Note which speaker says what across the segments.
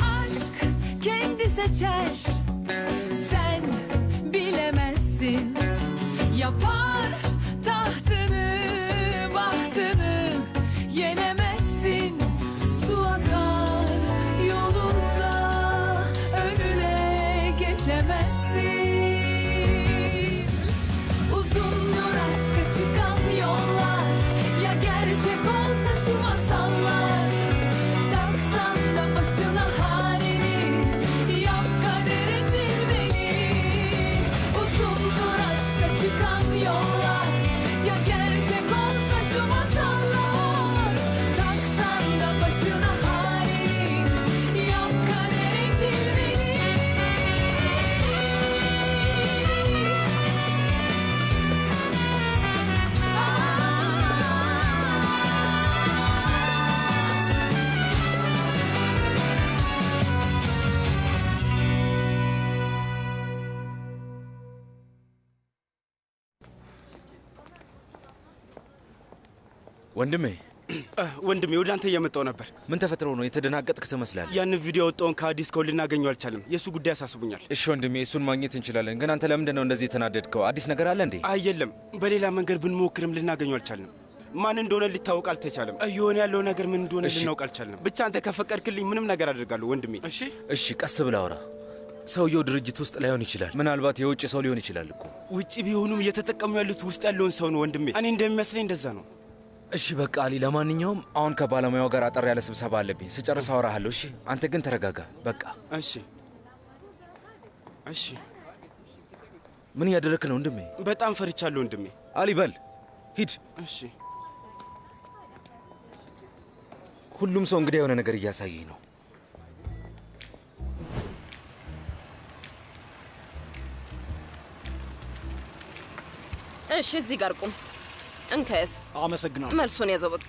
Speaker 1: Aşk kendi seçer, sen bilemezsin. Yapar tahtını, bahtını yenemezsin. Su akar yolunda, önüne geçemezsin. Uzundur aşka çıkan yollar, ya gerçek olsa şu masallar. Taksan da başına halini, yap kadere cilveni. Uzundur aşka çıkan yollar, ya gerçek olsa şu masallar. Taksan da başına halini, yap kadere cilveni.
Speaker 2: ወንድሜ
Speaker 3: ወንድሜ ወደ አንተ እየመጣው ነበር።
Speaker 2: ምን ተፈጥሮ ነው? የተደናገጥክ ትመስላለህ።
Speaker 3: ያን ቪዲዮ ወጣውን ከአዲስ ከው ልናገኘው አልቻለም። የሱ ጉዳይ አሳስቡኛል።
Speaker 2: እሺ ወንድሜ፣ እሱን ማግኘት እንችላለን። ግን አንተ ለምንድን ነው እንደዚህ የተናደድከው? አዲስ ነገር አለ እንዴ?
Speaker 3: የለም፣ በሌላ መንገድ ብንሞክርም ልናገኘው አልቻልንም። ማን እንደሆነ ሊታወቅ አልተቻለም። እየሆነ ያለው ነገር ምን እንደሆነ ልናውቅ አልቻልንም። ብቻ አንተ ከፈቀድክልኝ ምንም ነገር አደርጋለሁ ወንድሜ።
Speaker 2: እሺ፣ ቀስ ብለህ አውራ። ሰውየው ድርጅት ውስጥ ላይሆን ይችላል። ምናልባት የውጭ ሰው ሊሆን ይችላል እኮ።
Speaker 3: ውጭ ቢሆኑም እየተጠቀሙ ያሉት ውስጥ ያለውን ሰው ነው ወንድሜ። እኔ እንደሚመስለኝ እንደዛ ነው።
Speaker 2: እሺ በቃ አሊ፣ ለማንኛውም አሁን ከባለሙያው ጋር አጠር ያለ ስብሰባ አለብኝ። ስጨርስ አወራሃለሁ። እሺ አንተ ግን ተረጋጋ በቃ።
Speaker 3: እሺ።
Speaker 2: ምን እያደረክ ነው ወንድሜ?
Speaker 3: በጣም ፈርቻለሁ ወንድሜ።
Speaker 2: አሊ በል ሂድ።
Speaker 3: እሺ።
Speaker 2: ሁሉም ሰው እንግዲህ የሆነ ነገር እያሳየኝ ነው።
Speaker 4: እሺ እዚህ ጋር ቁም። እንከስ
Speaker 5: አመሰግናለሁ።
Speaker 4: መልሱን ያዘው በቃ።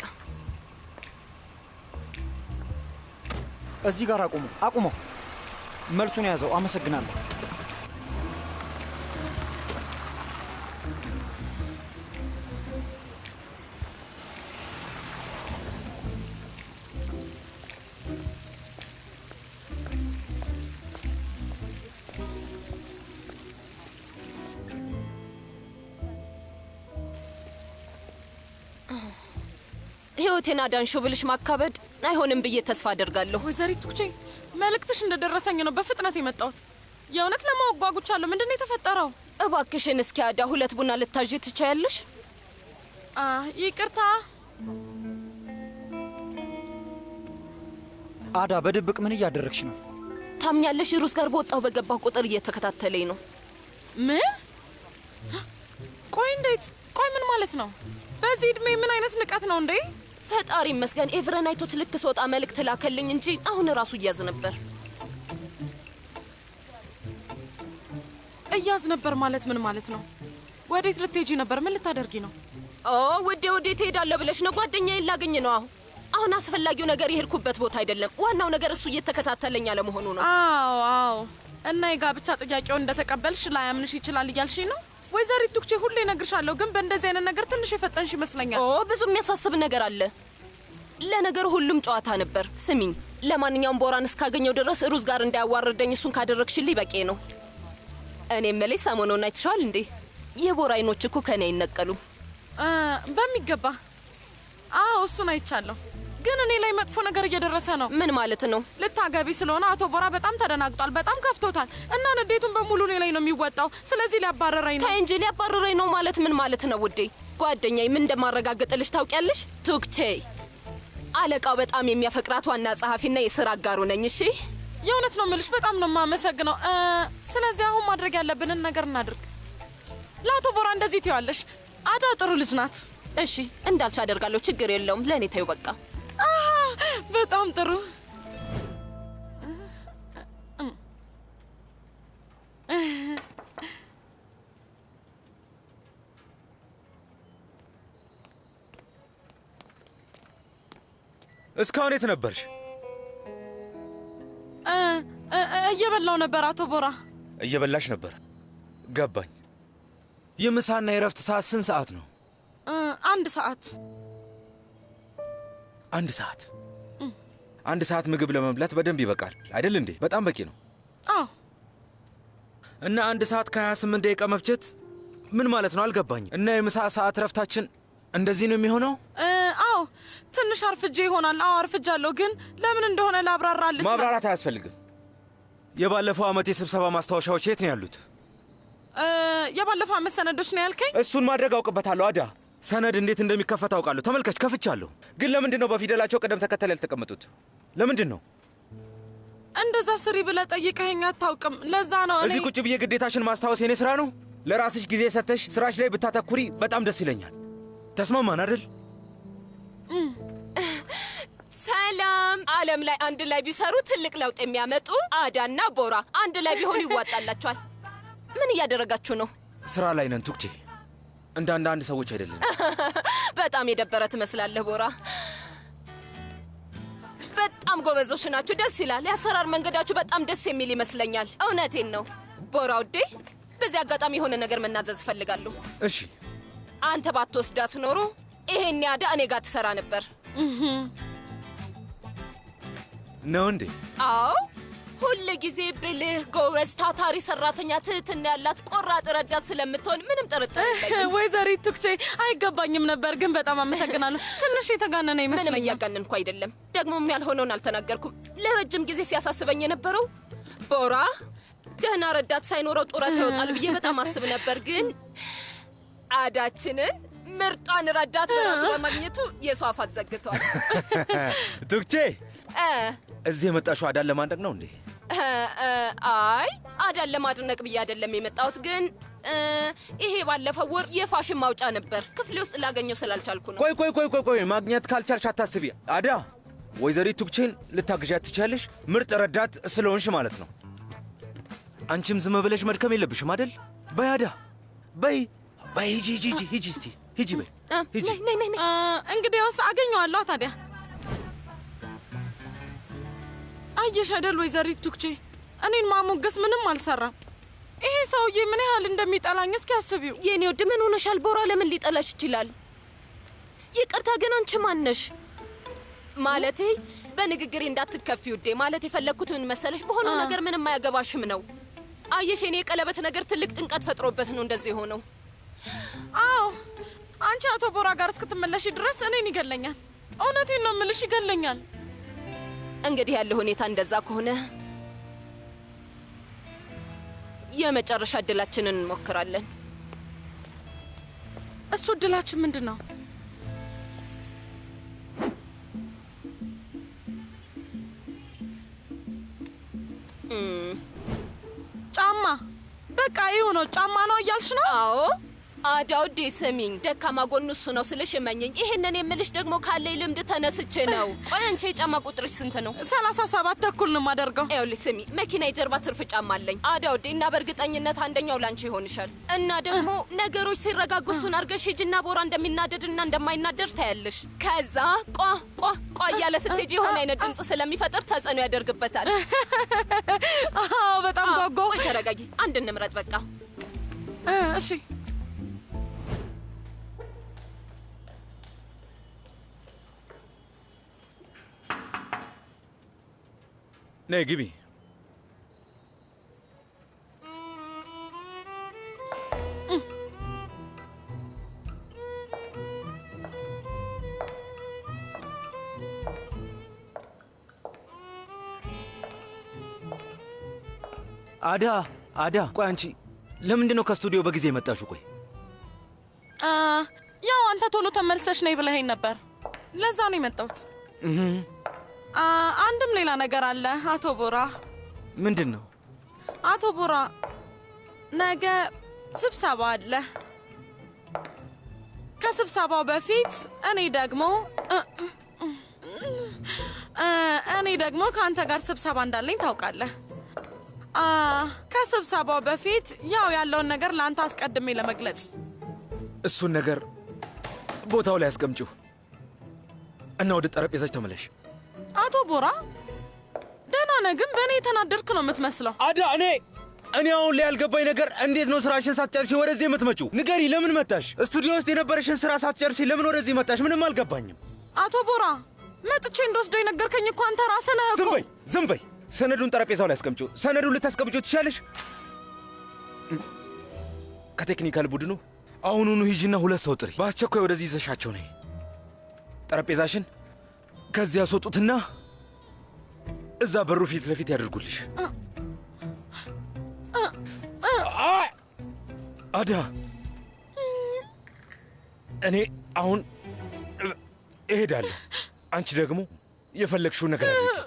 Speaker 5: እዚህ ጋር አቁሞ መልሱን ያዘው። አመሰግናለሁ።
Speaker 4: ህይወቴን አዳንሽው ብልሽ ማካበድ አይሆንም ብዬ ተስፋ አደርጋለሁ።
Speaker 6: ወይዘሪት ቱክቼ መልእክትሽ እንደደረሰኝ ነው በፍጥነት የመጣሁት። የእውነት ለማወጓጉቻለሁ። ምንድነው የተፈጠረው?
Speaker 4: እባክሽን እስኪ አዳ 2 ቡና ልታዥ ትቻያለሽ?
Speaker 6: ይቅርታ
Speaker 5: አዳ፣ በድብቅ ምን እያደረግሽ ነው?
Speaker 4: ታምኛለሽ? ሩስ ጋር በወጣው በገባው ቁጥር እየተከታተለኝ ነው።
Speaker 6: ምን? ቆይ እንዴት? ቆይ ምን ማለት ነው? በዚህ እድሜ ምን አይነት ንቀት ነው እንዴ?
Speaker 4: ፈጣሪ ይመስገን ኤቭረን አይቶት ልክ ስወጣ መልእክት ላከልኝ እንጂ አሁን ራሱ እያዝ ነበር።
Speaker 6: እያዝ ነበር ማለት ምን ማለት ነው? ወዴት ልትሄጂ ነበር? ምን ልታደርጊ ነው?
Speaker 4: ውዴ ወዴት እሄዳለሁ ብለሽ ነው? ጓደኛዬን ላገኝ ነው። አሁን አስፈላጊው ነገር የሄድኩበት ቦታ አይደለም። ዋናው ነገር እሱ እየተከታተለኝ አለመሆኑ ነው።
Speaker 6: አዎ። እና የጋብቻ ጥያቄውን እንደተቀበልሽ ላያምንሽ ይችላል እያልሽኝ ነው? ወይዘሪት ቱክቼ ሁሌ እነግርሻለሁ፣ ግን በእንደዚህ አይነት ነገር ትንሽ የፈጠንሽ ይመስለኛል።
Speaker 4: ብዙ የሚያሳስብ ነገር አለ። ለነገሩ ሁሉም ጨዋታ ነበር። ስሚኝ፣ ለማንኛውም ቦራን እስካገኘው ድረስ ሩዝ ጋር እንዳያዋርደኝ እሱን ካደረግሽልኝ በቂ ነው። እኔ መለይ ሰሞኑን አይተሽዋል እንዴ? የቦራ አይኖች እኮ ከኔ አይነቀሉ።
Speaker 6: በሚገባ እሱን አይቻለሁ። ግን እኔ ላይ መጥፎ ነገር እየደረሰ ነው።
Speaker 4: ምን ማለት ነው?
Speaker 6: ልታገቢ ስለሆነ አቶ ቦራ በጣም ተደናግጧል፣ በጣም ከፍቶታል እና ንዴቱን በሙሉ እኔ ላይ ነው የሚወጣው። ስለዚህ ሊያባረረኝ ነው።
Speaker 4: ተይ እንጂ ሊያባረረኝ ነው ማለት ምን ማለት ነው ውዴ? ጓደኛዬ ምን እንደማረጋግጥልሽ ታውቂያለሽ? ቱክቼ አለቃው በጣም የሚያፈቅራት ዋና ጸሐፊና የሥራ አጋሩ ነኝ። እሺ
Speaker 6: የእውነት ነው የምልሽ፣ በጣም ነው የማመሰግነው። ስለዚህ አሁን ማድረግ ያለብንን ነገር እናድርግ። ለአቶ ቦራ እንደዚህ ትይዋለሽ? አዳ ጥሩ ልጅ ናት።
Speaker 4: እሺ እንዳልሽ አደርጋለሁ፣ ችግር የለውም። ለእኔ ተይው በቃ።
Speaker 6: በጣም ጥሩ።
Speaker 2: እስካሁን የት ነበርሽ?
Speaker 6: እየበላው ነበር አቶ ቦራ።
Speaker 2: እየበላሽ ነበር? ገባኝ። የምሳና የረፍት ሰዓት ስንት ሰዓት ነው?
Speaker 6: 1 ሰዓት።
Speaker 2: 1 ሰዓት 1 ሰዓት ምግብ ለመብላት በደንብ ይበቃል አይደል እንዴ? በጣም በቂ ነው።
Speaker 6: አዎ።
Speaker 2: እና 1 ሰዓት ከ28 ደቂቃ መፍጀት ምን ማለት ነው አልገባኝም። እና የምሳ ሰዓት ረፍታችን እንደዚህ ነው የሚሆነው?
Speaker 6: አዎ ትንሽ አርፍጄ ይሆናል። አዎ አርፍጃለሁ፣ ግን ለምን እንደሆነ ላብራራልህ።
Speaker 2: ማብራራት አያስፈልግም። የባለፈው ዓመት የስብሰባ ማስታወሻዎች የት ነው ያሉት?
Speaker 6: የባለፈው ዓመት ሰነዶች ነው ያልከኝ?
Speaker 2: እሱን ማድረግ አውቅበታለሁ። አዳ ሰነድ እንዴት እንደሚከፈት አውቃለሁ። ተመልከች፣ ከፍቻለሁ። ግን ለምንድን ነው በፊደላቸው ቅደም ተከተል ያልተቀመጡት? ለምንድን ነው?
Speaker 6: እንደዛ ስሪ ብለህ ጠይቀኸኝ አታውቅም። ለዛ ነው እኔ
Speaker 2: እዚህ ቁጭ ብዬ ግዴታሽን ማስታወስ የኔ ስራ ነው። ለራስሽ ጊዜ ሰተሽ ስራሽ ላይ ብታተኩሪ በጣም ደስ ይለኛል። ተስማማን አይደል?
Speaker 4: ሰላም። ዓለም ላይ አንድ ላይ ቢሰሩ ትልቅ ለውጥ የሚያመጡ አዳና ቦራ አንድ ላይ ቢሆኑ ይዋጣላቸዋል። ምን እያደረጋችሁ ነው?
Speaker 2: ስራ ላይ ነን ቱክቼ። እንደ አንዳንድ ሰዎች አይደለም።
Speaker 4: በጣም የደበረ ትመስላለህ ቦራ። በጣም ጎበዞች ናችሁ። ደስ ይላል። የአሰራር መንገዳችሁ በጣም ደስ የሚል ይመስለኛል። እውነቴን ነው ቦራ ውዴ። በዚህ አጋጣሚ የሆነ ነገር መናዘዝ እፈልጋለሁ።
Speaker 2: እሺ።
Speaker 4: አንተ ባትወስዳት ኖሮ ይሄን ያዳ እኔ ጋር ትሰራ ነበር።
Speaker 2: ነው እንዴ?
Speaker 4: አዎ፣ ሁል ጊዜ ብልህ፣ ጎበዝ፣ ታታሪ ሰራተኛ፣ ትህትና ያላት ቆራጥ ረዳት ስለምትሆን ምንም ጥርጥር የለኝም።
Speaker 6: ወይዘሪት ቱክቼ አይገባኝም ነበር፣ ግን በጣም አመሰግናለሁ። ትንሽ የተጋነነ ይመስለኛል።
Speaker 4: ምንም እያጋነንኩ አይደለም። ደግሞም ያልሆነውን አልተናገርኩም። ለረጅም ጊዜ ሲያሳስበኝ የነበረው ቦራ ደህና ረዳት ሳይኖረው ጡረታ ይወጣል ብዬ በጣም አስብ ነበር። ግን አዳችንን ምርጧን ረዳት በራሱ በማግኘቱ የሷ አፋት ዘግቷል።
Speaker 2: ቱክቼ እዚህ የመጣሽው አዳን ለማድነቅ ነው እንዴ?
Speaker 4: አይ አዳን ለማድነቅ ብዬ አይደለም የመጣሁት። ግን ይሄ ባለፈው ወር የፋሽን ማውጫ ነበር። ክፍሌ ውስጥ ላገኘው ስላልቻልኩ ነው።
Speaker 2: ቆይ ማግኘት ካልቻልሽ አታስቢ። አዳ ወይዘሪት ቱክቼን ልታግዣት ትችያለሽ። ምርጥ ረዳት ስለሆንሽ ማለት ነው። አንቺም ዝም ብለሽ መድከም የለብሽም አይደል? በይ አዳ፣ በይ ሂጂ እስቲ ሂጂ በይ ሂጂ።
Speaker 6: እንግዲያውስ አገኘዋለሁ ታዲያ። አየሽ አይደል ወይዘሪት ቱክቼ፣ እኔን ማሞገስ ምንም አልሰራም። ይሄ ሰውዬ ምን ያህል እንደሚጠላኝ እስኪ አስቢው።
Speaker 4: የኔ ወድ ምን ሆነሻል? ቦራ ለምን ሊጠላሽ ይችላል? ይቅርታ ግን አንቺ ማነሽ? ማለቴ በንግግሬ እንዳትከፊ ውዴ። ማለት የፈለግኩት ምን መሰለሽ፣ በሆነው ነገር ምንም አያገባሽም ነው። አየሽ የኔ የቀለበት ነገር ትልቅ ጭንቀት ፈጥሮበት ነው እንደዚህ ሆነው።
Speaker 6: አዎ አንቺ አቶ ቦራ ጋር እስክትመለሺ ድረስ እኔን ይገለኛል። እውነቴን ነው የምልሽ፣ ይገለኛል።
Speaker 4: እንግዲህ ያለ ሁኔታ እንደዛ ከሆነ የመጨረሻ እድላችንን እንሞክራለን።
Speaker 6: እሱ እድላችን ምንድን ነው? ጫማ። በቃ ይሁነው። ጫማ ነው እያልሽ ነው?
Speaker 4: አዎ አዳውዴ ስሚኝ፣ ደካማ ጎኑ እሱ ነው ስልሽ እመኘኝ። ይሄንን የምልሽ ደግሞ ካለኝ ልምድ ተነስቼ ነው። ቆይ አንቺ የጫማ ቁጥርሽ ስንት ነው?
Speaker 6: 37 ተኩል ነው የማደርገው።
Speaker 4: ይኸውልሽ ስሚ፣ መኪና የጀርባ ትርፍ ጫማ አለኝ አዳውዴ፣ እና በእርግጠኝነት አንደኛው ላንቺ ይሆንሻል። እና ደግሞ ነገሮች ሲረጋጉ እሱን አድርገሽ ሂጂና ቦራ እንደሚናደድና እንደማይናደድ ታያለሽ። ከዛ ቋ እያለ ስትሄጂ የሆነ አይነት ድምፅ ስለሚፈጥር ተጽዕኖ ያደርግበታል።
Speaker 6: አዎ በጣም ጓጓ።
Speaker 4: ቆይ ተረጋጊ፣ አንድ እንምረጥ በቃ።
Speaker 6: እሺ
Speaker 2: ነይ ግቢ። አዳ ቆይ አንቺ ለምንድን ነው ከስቱዲዮ በጊዜ የመጣሽው? ቆይ
Speaker 6: ያው አንተ ቶሎ ተመልሰሽ ነይ ብለኸኝ ነበር፣ ለዛ ነው የመጣሁት። አንድም ሌላ ነገር አለ አቶ ቦራ።
Speaker 2: ምንድን ነው?
Speaker 6: አቶ ቦራ ነገ ስብሰባ አለ። ከስብሰባው በፊት እኔ ደግሞ ከአንተ ጋር ስብሰባ እንዳለኝ ታውቃለህ። ከስብሰባው በፊት ያው ያለውን ነገር ለአንተ አስቀድሜ ለመግለጽ።
Speaker 2: እሱን ነገር ቦታው ላይ አስቀምጪው እና ወደ ጠረጴዛች ተመለሽ።
Speaker 6: አቶ ቦራ ደህና ነህ? ግን በእኔ የተናደድክ ነው የምትመስለው።
Speaker 2: አዳ እኔ አሁን ላይ ያልገባኝ ነገር እንዴት ነው ስራሽን ሳትጨርሺ ወደዚህ የምትመጪው? ንገሪ፣ ለምን መጣሽ? ስቱዲዮ ውስጥ የነበረሽን ስራ ሳትጨርሺ ለምን ወደዚህ መጣሽ? ምንም አልገባኝም።
Speaker 6: አቶ ቦራ መጥቼ እንደወስደው የነገርከኝ እኮ አንተ ራስህ ነህ እኮ።
Speaker 2: ዝም በይ። ሰነዱን ጠረጴዛው ላይ አስቀምጪው። ሰነዱን ልታስቀምጪው ትችያለሽ። ከቴክኒካል ቡድኑ አሁኑኑ ሂጂና 2 ሰው ጥሪ። በአስቸኳይ ወደዚህ ይዘሻቸው ነይ። ጠረጴዛሽን ከዚህ ያስወጡትና እዛ በሩ ፊት ለፊት ያደርጉልሽ። አዳ እኔ አሁን እሄዳለሁ። አንቺ ደግሞ የፈለግሽውን ነገር አድርጊ።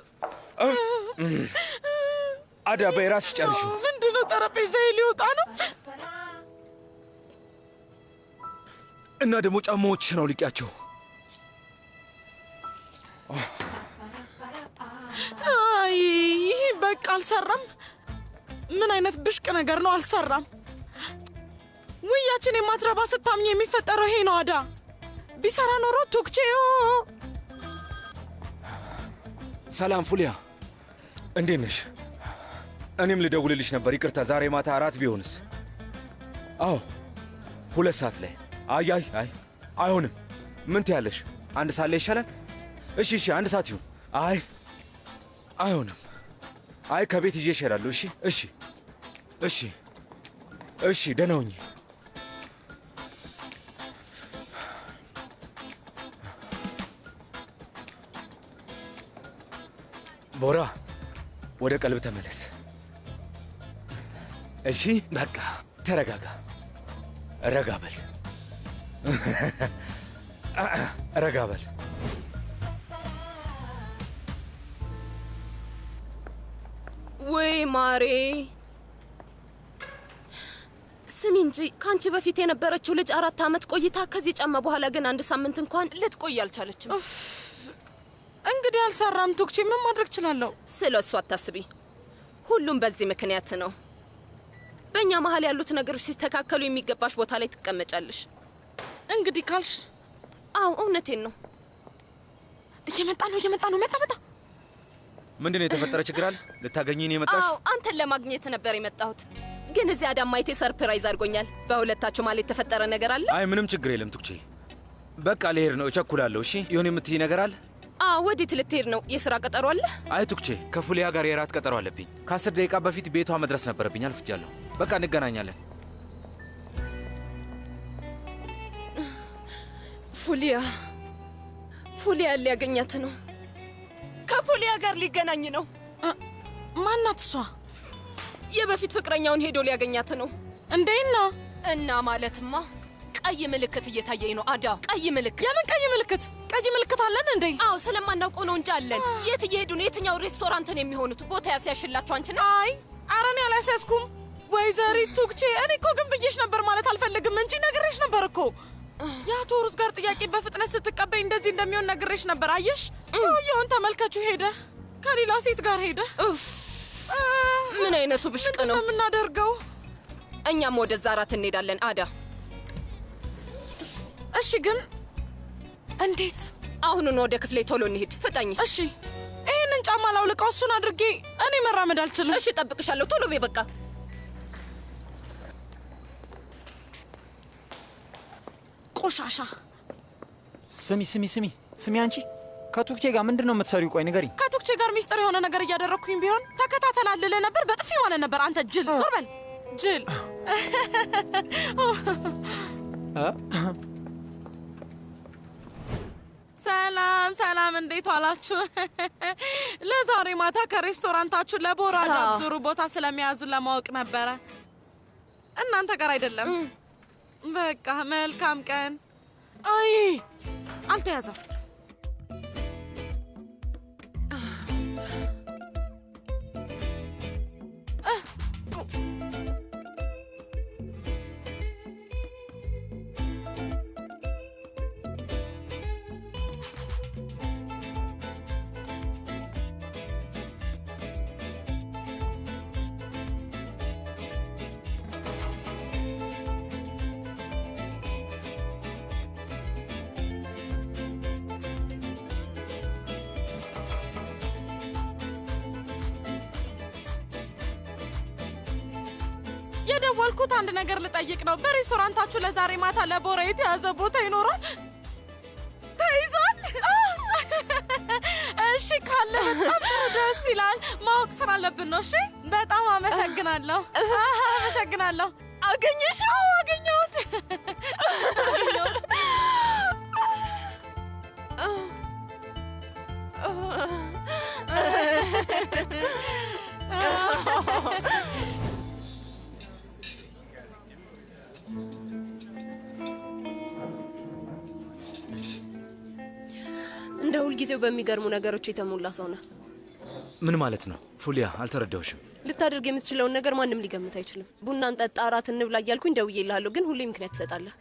Speaker 2: አዳ በራስሽ ጨርሽው።
Speaker 6: ምንድነው? ጠረጴዛዬ ሊወጣ ነው።
Speaker 2: እና ደግሞ ጫማዎችሽን አውልቂያቸው።
Speaker 6: አይ ይህ በቃ አልሰራም። ምን አይነት ብሽቅ ነገር ነው? አልሰራም። ውያችን የማትረባ ስታምኝ የሚፈጠረው ይሄ ነው። አዳ ቢሰራ ኖሮ ቱክቼዮ።
Speaker 2: ሰላም ፉሊያ፣ እንዴት ነሽ? እኔም ልደውልልሽ ነበር። ይቅርታ፣ ዛሬ ማታ 4 ቢሆንስ? አዎ 2 ሰዓት ላይ። አይ አይሆንም። ምን ትያለሽ? 1 ሰዓት ላይ ይሻላል? እሺ 1 ሰዓት ይሁን። አይ አይሆንም። አይ ከቤት ይዤ እሄዳለሁ። እሺ ደህና ሁኚ። ቦራ፣ ወደ ቀልብ ተመለስ። እሺ በቃ ተረጋጋ። ረጋ በል። ረጋ በል።
Speaker 4: ወይ ማሬ፣ ስሚ እንጂ ከአንቺ በፊት የነበረችው ልጅ 4 ዓመት ቆይታ ከዚህ ጫማ በኋላ ግን 1 ሳምንት እንኳን ልትቆይ አልቻለችም።
Speaker 6: እንግዲህ አልሰራም። ቱክቼ ምን ማድረግ እችላለሁ?
Speaker 4: ስለ እሱ አታስቢ። ሁሉም በዚህ ምክንያት ነው። በእኛ መሀል ያሉት ነገሮች ሲስተካከሉ የሚገባሽ ቦታ ላይ ትቀመጫለሽ።
Speaker 6: እንግዲህ ካልሽ።
Speaker 4: አዎ እውነቴን ነው።
Speaker 6: እየመጣ ነው። መጣ።
Speaker 2: ምንድነው የተፈጠረ ችግር አለ? ልታገኚኝ ነው የመጣሽ?
Speaker 4: አዎ አንተን ለማግኘት ነበር የመጣሁት። ግን እዚህ አዳማይቴ ሰርፕራይዝ አድርጎኛል። በሁለታችሁ ማለት የተፈጠረ ነገር አለ?
Speaker 2: አይ ምንም ችግር የለም ቱክቼ። በቃ ልሄድ ነው፣ እቸኩላለሁ። እሺ ይሁን። የምትይ ነገር አለ?
Speaker 4: አዎ ወዴት ልትሄድ ነው? የሥራ ቀጠሮ አለ?
Speaker 2: አይ ቱክቼ፣ ከፉሊያ ጋር የራት ቀጠሮ አለብኝ። ከ10 ደቂቃ በፊት ቤቷ መድረስ ነበረብኝ። አልፍጃለሁ። በቃ እንገናኛለን።
Speaker 4: ፉሊያ ሊያገኛት ነው። ከፉሊያ ጋር ሊገናኝ ነው።
Speaker 6: ማናት እሷ?
Speaker 4: የበፊት ፍቅረኛውን ሄዶ ሊያገኛት ነው።
Speaker 6: እንዴና?
Speaker 4: እና ማለትማ ቀይ ምልክት እየታየኝ ነው። አዳ ቀይ ምልክት።
Speaker 6: የምን ቀይ ምልክት? ቀይ ምልክት አለን እንዴ?
Speaker 4: አዎ ስለማናውቀው ነው እንጂ አለን። የት እየሄዱ ነው? የትኛው ሬስቶራንት ነው የሚሆኑት? ቦታ ያስያሽላችሁ አንቺ ነው?
Speaker 6: አይ ኧረ እኔ አላስያዝኩም። ወይዘሪት ቱክቼ፣ እኔ እኮ ግን ብዬሽ ነበር ማለት አልፈልግም እንጂ ነግሬሽ ነበር እኮ። የአቶ ሩዝ ጋር ጥያቄ በፍጥነት ስትቀበይ እንደዚህ እንደሚሆን ነግሬሽ ነበር። አየሽ፣ ሰውየውን ተመልከቹ። ሄደ፣ ከሌላ ሴት ጋር ሄደ።
Speaker 4: ምን አይነቱ ብሽቅ ነው?
Speaker 6: የምናደርገው?
Speaker 4: እኛም ወደዛ እራት እንሄዳለን። አዳ
Speaker 6: እሺ፣ ግን እንዴት?
Speaker 4: አሁኑን ወደ ክፍሌ ቶሎ እንሂድ። ፍጠኝ።
Speaker 6: እሺ፣ ይህንን ጫማ ላውልቀው። እሱን አድርጌ እኔ መራመድ አልችልም።
Speaker 4: እሺ፣ ጠብቅሻለሁ። ቶሎ ቤ በቃ።
Speaker 6: ቆሻሻ።
Speaker 5: ስሚ አንቺ ከቱክቼ ጋር ምንድን ነው የምትሰሪው? ቆይ ንገሪኝ።
Speaker 6: ከቱክቼ ጋር ሚስጥር የሆነ ነገር እያደረግኩኝ ቢሆን ተከታተላልልህ ነበር። በጥፊ ማለት ነበር። አንተ ጅል፣ ዞር በል ጅል። ሰላም፣ እንዴት ዋላችሁ? ለዛሬ ማታ ከሬስቶራንታችሁ ለቦራ ዙሩ ቦታ ስለሚያዙን ለማወቅ ነበረ። እናንተ ጋር አይደለም። በቃ መልካም ቀን። አይ አልተያዘም። የደወልኩት አንድ ነገር ልጠይቅ ነው። በሬስቶራንታችሁ ለዛሬ ማታ ለቦራ የተያዘ ቦታ ይኖራል? ተይዟል? እሺ ካለ በጣም ደስ ይላል። ማወቅ ስላለብን ነው። እሺ በጣም አመሰግናለሁ። አመሰግናለሁ። አገኘሽው? አገኘሁት።
Speaker 7: እንደ ሁልጊዜው በሚገርሙ ነገሮች የተሞላ ሰው ነህ።
Speaker 2: ምን ማለት ነው ፉሊያ? አልተረዳሁሽም።
Speaker 7: ልታደርግ የምትችለውን ነገር ማንም ሊገምት አይችልም። ቡና እንጠጣ፣ እራት እንብላ እያልኩኝ ደውዬልሃለሁ፣ ግን ሁሌ ምክንያት ትሰጣለህ።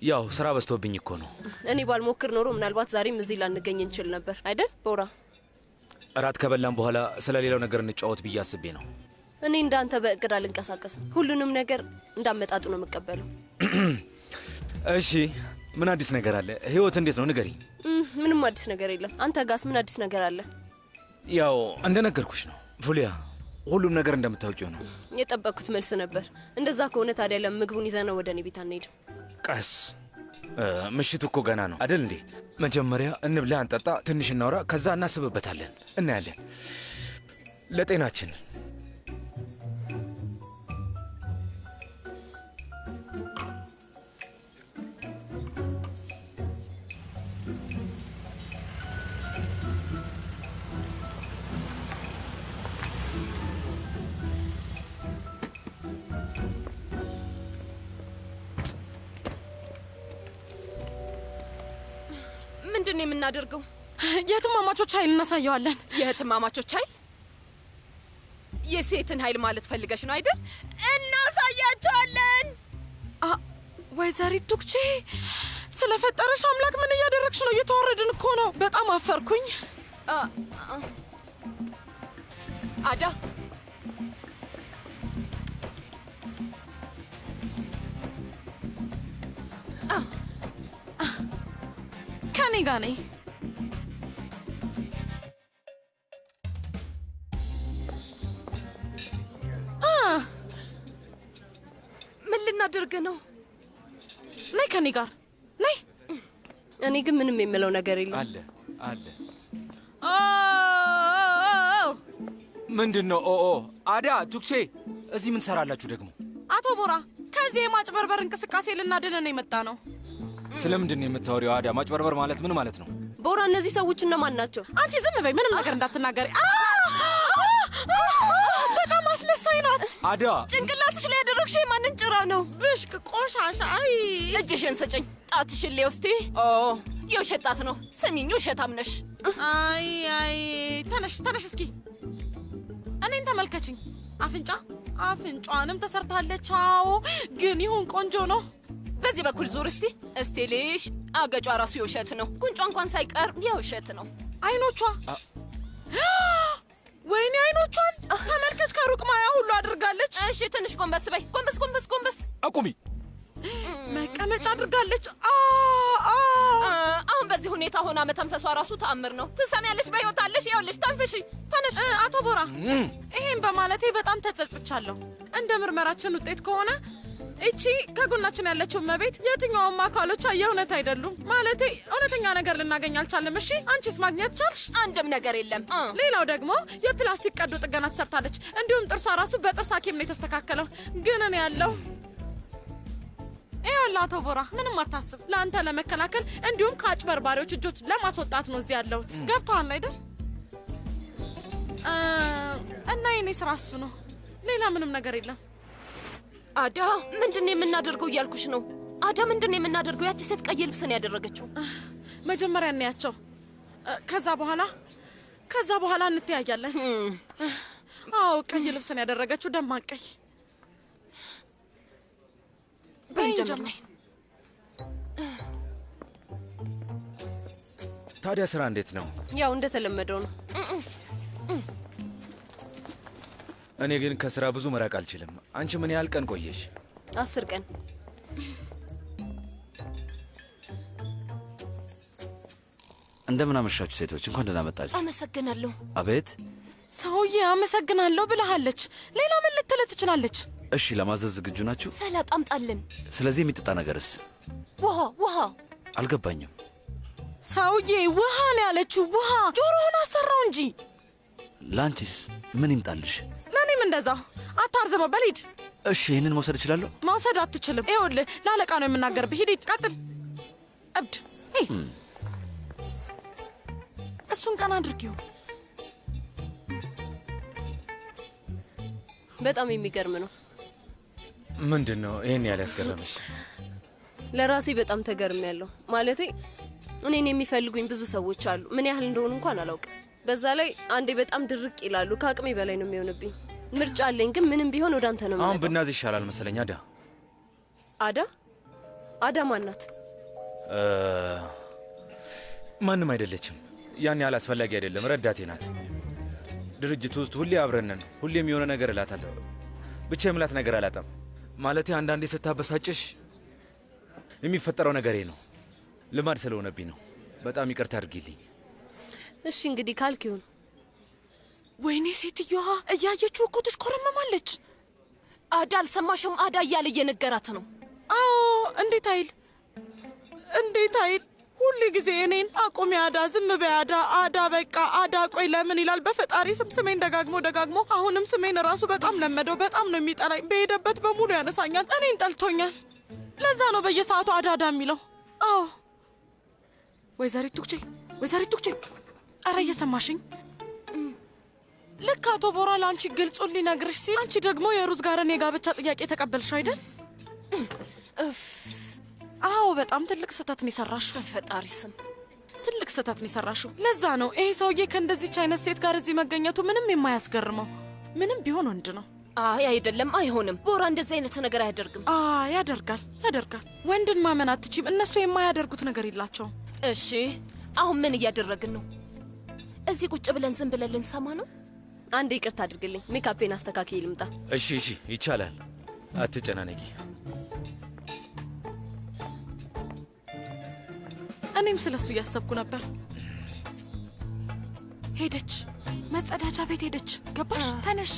Speaker 2: ያው ስራ በዝቶብኝ እኮ ነው።
Speaker 7: እኔ ባልሞክር ኖሮ ምናልባት ዛሬም እዚህ ላንገኝ እንችል ነበር አይደል ቦራ?
Speaker 2: እራት ከበላን በኋላ ስለሌላው ነገር እንጫወት ብዬ አስቤ ነው።
Speaker 7: እኔ እንዳንተ በእቅድ አልንቀሳቀስም። ሁሉንም ነገር እንዳመጣጡ ነው የምቀበለው።
Speaker 2: እሺ ምን አዲስ ነገር አለ? ህይወት እንዴት ነው ንገሪ።
Speaker 7: ምንም አዲስ ነገር የለም። አንተ ጋስ ምን አዲስ ነገር አለ?
Speaker 2: ያው እንደነገርኩሽ ነው ፉሊያ፣ ሁሉም ነገር እንደምታውቂው ነው።
Speaker 7: የጠበቅኩት መልስ ነበር። እንደዛ ከሆነ ታዲያ ለምን ምግቡን ይዘነው ወደ እኔ ቤት አንሄድም?
Speaker 2: ቀስ ምሽቱ እኮ ገና ነው አይደል እንዴ? መጀመሪያ እንብላ፣ እንጠጣ፣ ትንሽ እናውራ፣ ከዛ እናስብበታለን፣ እናያለን። ለጤናችን
Speaker 4: ምንድን ነው የምናደርገው?
Speaker 6: የትማማቾች ኃይል እናሳየዋለን።
Speaker 4: የትማማቾች ኃይል? የሴትን ኃይል ማለት ፈልገሽ ነው አይደል? እናሳያቸዋለን።
Speaker 6: ወይዘሪት ቱክቼ ስለፈጠረሽ አምላክ ምን እያደረግሽ ነው? እየተዋረድን እኮ ነው። በጣም አፈርኩኝ።
Speaker 4: አዳ
Speaker 6: ከኔ ጋር ነኝ።
Speaker 4: ምን ልናደርግ ነው?
Speaker 6: ነይ ከኔ ጋር ነይ።
Speaker 7: እኔ ግን ምንም የምለው ነገር የለም።
Speaker 2: አለ አለ። ምንድነው? አዳ ቱክቼ፣ እዚህ ምን ሰራላችሁ ደግሞ?
Speaker 6: አቶ ቦራ፣ ከዚህ የማጭበርበር እንቅስቃሴ ልናድነን ነው የመጣ ነው።
Speaker 2: ስለምንድን ነው የምታወሪው አዳ? ማጭበርበር ማለት ምን ማለት ነው?
Speaker 7: ቦራ፣ እነዚህ ሰዎች እነማን ናቸው?
Speaker 6: አንቺ ዝም በይ፣ ምንም ነገር እንዳትናገሪ። በጣም አስመሳይ ናት።
Speaker 2: አዳ፣
Speaker 4: ጭንቅላትሽ ላይ ያደረግሽው የማንን ጭራ ነው?
Speaker 6: ብሽቅ ቆሻሻ። አይ
Speaker 4: እጅሽን ስጭኝ። ጣትሽን ላይ ውስቲ። የውሸት ጣት ነው። ስሚኝ፣ ውሸታም ነሽ።
Speaker 6: አይ ተነሽ ተነሽ፣ እስኪ እኔን ተመልከችኝ። አፍንጫዋንም ተሰርታለች። አዎ፣ ግን ይሁን ቆንጆ ነው።
Speaker 4: በዚህ በኩል ዙር እስቲ። እስቲ ልሽ አገጯ ራሱ የውሸት ነው። ጉንጯ እንኳን ሳይቀር የውሸት ነው።
Speaker 6: አይኖቿ፣ ወይኔ አይኖቿን ተመልከች። ከሩቅ ማያ ሁሉ አድርጋለች።
Speaker 4: እሺ ትንሽ ጎንበስ በይ። ጎንበስ ጎንበስ ጎንበስ።
Speaker 2: አቁሚ።
Speaker 6: መቀመጫ አድርጋለች።
Speaker 4: አሁን በዚህ ሁኔታ ሆና መተንፈሷ ራሱ ተአምር ነው። ትሰሚያለሽ? በሕይወት አለሽ። ይኸውልሽ፣ ተንፍሺ። ተነሽ።
Speaker 6: አቶ ቦራ፣ ይሄን በማለቴ በጣም ተጸጽቻለሁ። እንደ ምርመራችን ውጤት ከሆነ እቺ ከጎናችን ያለችው መቤት የትኛውም አካሎቿ የእውነት አይደሉም። ማለቴ እውነተኛ ነገር ልናገኝ አልቻለም። እሺ አንቺስ ማግኘት ቻልሽ?
Speaker 4: አንድም ነገር የለም።
Speaker 6: ሌላው ደግሞ የፕላስቲክ ቀዶ ጥገና ተሰርታለች። እንዲሁም ጥርሷ ራሱ በጥርስ ሐኪም ነው የተስተካከለው። ግን እኔ ያለው ይኸውልህ አቶ ቦራ፣ ምንም አታስብ። ለአንተ ለመከላከል እንዲሁም ከአጭበርባሪዎች እጆች ለማስወጣት ነው እዚህ ያለሁት። ገብቶሃል አይደል? እና የኔ ስራ እሱ ነው። ሌላ ምንም ነገር የለም።
Speaker 4: አዳ፣ ምንድን የምናደርገው እያልኩሽ ነው። አዳ፣ ምንድን የምናደርገው? ያቺ ሴት ቀይ ልብስ ነው ያደረገችው።
Speaker 6: መጀመሪያ እናያቸው፣ ከዛ በኋላ እንተያያለን። አዎ፣ ቀይ ልብስ ነው ያደረገችው፣ ደማቅ ቀይ።
Speaker 4: በእንጀምር
Speaker 2: ታዲያ ስራ እንዴት ነው?
Speaker 7: ያው እንደተለመደው ነው።
Speaker 2: እኔ ግን ከስራ ብዙ መራቅ አልችልም። አንቺ ምን ያህል ቀን ቆየሽ?
Speaker 7: 10 ቀን።
Speaker 8: እንደምን አመሻችሁ ሴቶች፣ እንኳን ደህና መጣችሁ።
Speaker 4: አመሰግናለሁ።
Speaker 8: አቤት፣
Speaker 6: ሰውዬ አመሰግናለሁ ብለሃለች። ሌላ ምን ልትል ትችላለች?
Speaker 8: እሺ ለማዘዝ ዝግጁ ናችሁ?
Speaker 4: ሰላጣ አምጣልን።
Speaker 8: ስለዚህ የሚጠጣ ነገርስ?
Speaker 4: ውሃ።
Speaker 8: አልገባኝም።
Speaker 6: ሰውዬ ውሃ ነው ያለችው። ውሃ ጆሮህን አሰራው እንጂ።
Speaker 8: ላንቺስ ምን ይምጣልሽ?
Speaker 6: ለእኔም እንደዛ። አታርዝመው፣ በል ሂድ።
Speaker 8: እሺ ይህንን መውሰድ እችላለሁ?
Speaker 6: መውሰድ አትችልም። ይኸውልህ ለአለቃ ነው የምናገርብህ። ሂድ፣ ቀጥል። እብድ እሱን ቀና አድርጊው።
Speaker 7: በጣም የሚገርም ነው።
Speaker 2: ምንድን ነው ይህን ያህል ያስገረመሽ?
Speaker 7: ለራሴ በጣም ተገርሜያለሁ። ማለቴ እኔን የሚፈልጉኝ ብዙ ሰዎች አሉ። ምን ያህል እንደሆኑ እንኳን አላውቅም። በዛ ላይ አንዴ በጣም ድርቅ ይላሉ። ከአቅሜ በላይ ነው የሚሆንብኝ። ምርጫ አለኝ፣ ግን ምንም ቢሆን ወደ አንተ ነው።
Speaker 2: አሁን ብናዝ ይሻላል መሰለኝ።
Speaker 7: አዳ ማናት?
Speaker 2: ማንም አይደለችም። ያን ያህል አስፈላጊ አይደለም። ረዳቴ ናት። ድርጅቱ ውስጥ ሁሌ አብረን ነን። ሁሌም የሆነ ነገር እላታለሁ። ብቻ የምላት ነገር አላጣም። ማለቴ አንዳንዴ ስታበሳጭሽ የሚፈጠረው ነገሬ ነው። ልማድ ስለሆነብኝ ነው። በጣም ይቅርታ አድርጊልኝ።
Speaker 7: እሺ እንግዲህ ካልክ ይሁን።
Speaker 6: ወይኔ ሴትዮዋ እያየችው እኮ ትሽኮረመማለች።
Speaker 4: አዳ አልሰማሽም? አዳ እያለ እየነገራት ነው።
Speaker 6: አዎ እንዴት አይል ሁሉ ጊዜ እኔን አቁሚ አዳ፣ ዝም በይ አዳ በቃ አዳ ቆይ ለምን ይላል። በፈጣሪ ስሜን ደጋግሞ አሁንም ስሜን ራሱ በጣም ለመደው። በጣም ነው የሚጠላኝ። በሄደበት በሙሉ ያነሳኛል። እኔን ጠልቶኛል። ለዛ ነው በየሰዓቱ አዳ የሚለው። አዎ ወይዘሪት ቱክቼ አረ እየሰማሽኝ? ልክ አቶ ቦራ ለአንቺ ግልጹን ሊነግርሽ ሲል አንቺ ደግሞ የሩዝ ጋርን የጋብቻ ጥያቄ ተቀበልሽ አይደል? አዎ በጣም ትልቅ ስህተት ነው የሰራሽው።
Speaker 4: በፈጣሪ ስም
Speaker 6: ትልቅ ስህተት ነው የሰራሽው። ለዛ ነው ይሄ ሰውዬ ከእንደዚች አይነት ሴት ጋር እዚህ መገኘቱ ምንም የማያስገርመው። ምንም ቢሆን ወንድ ነው።
Speaker 4: አይ አይደለም፣ አይሆንም። ቦራ እንደዚህ አይነት ነገር አያደርግም።
Speaker 6: ያደርጋል። ወንድን ማመን አትችይም። እነሱ የማያደርጉት ነገር የላቸውም።
Speaker 4: እሺ አሁን ምን እያደረግን ነው? እዚህ ቁጭ ብለን ዝም ብለን ልንሰማ ነው?
Speaker 7: አንድ ይቅርታ አድርግልኝ። ሜካፔን አስተካክዬ ልምጣ።
Speaker 2: እሺ ይቻላል። አትጨናነቂ።
Speaker 6: እኔም ስለሱ እያሰብኩ ነበር። ሄደች፣ መጸዳጃ ቤት ሄደች። ገባሽ? ተነሽ፣